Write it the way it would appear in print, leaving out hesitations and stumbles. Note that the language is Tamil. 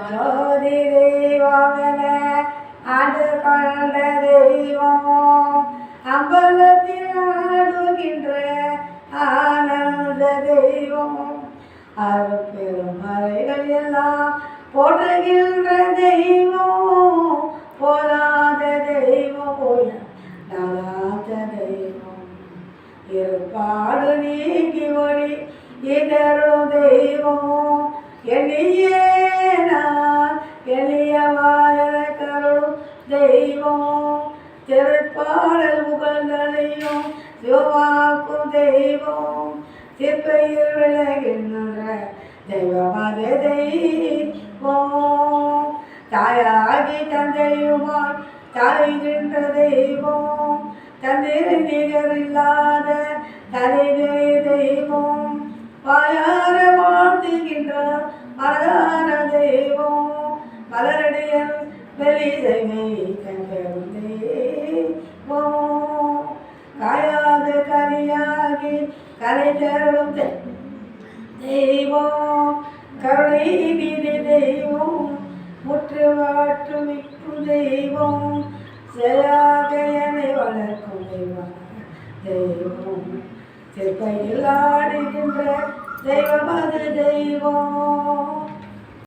ஜோதி தெய்வமென ஆண்டு கொண்ட தெய்வம் அம்பலத்தில் ஆடுகின்ற ஆனந்த தெய்வம் அருட்பெரும் மறைகள் எல்லாம் போற்றுகின்ற தெய்வம் போராத தெய்வம் போய நலாத தெய்வம் இருப்பாடு நீக்கி ஒளி இதரும் தெய்வம் எளியே நான் எளியவாத கருளும் தெய்வம் திருப்பாடல் புகழ்களையும் சிவமாக்கும் தெய்வம் சிற்பையில் விளகின்ற தெய்வமது தெய்வம் தாயாகி தந்தையுமாய் தாய்கின்ற தெய்வம் தந்தை நிகர் இல்லாத தலைவே தெய்வம் வாயார வாழ்த்துகின்ற மலரான தெய்வம் மலரடியன் வெளிசைமை தங்கரும் தெய்வம் காயாத கனியாகி கலை தருளும் தெய்வம் கருணை மீது தெய்வம் முற்று வாற்று விற்கும் தெய்வம் செயலாக என்னை வளர்க்கும் தெய்வம் தெய்வம் சிற்பையில் ஆடுகின்ற தெய்வம் அது தெய்வம்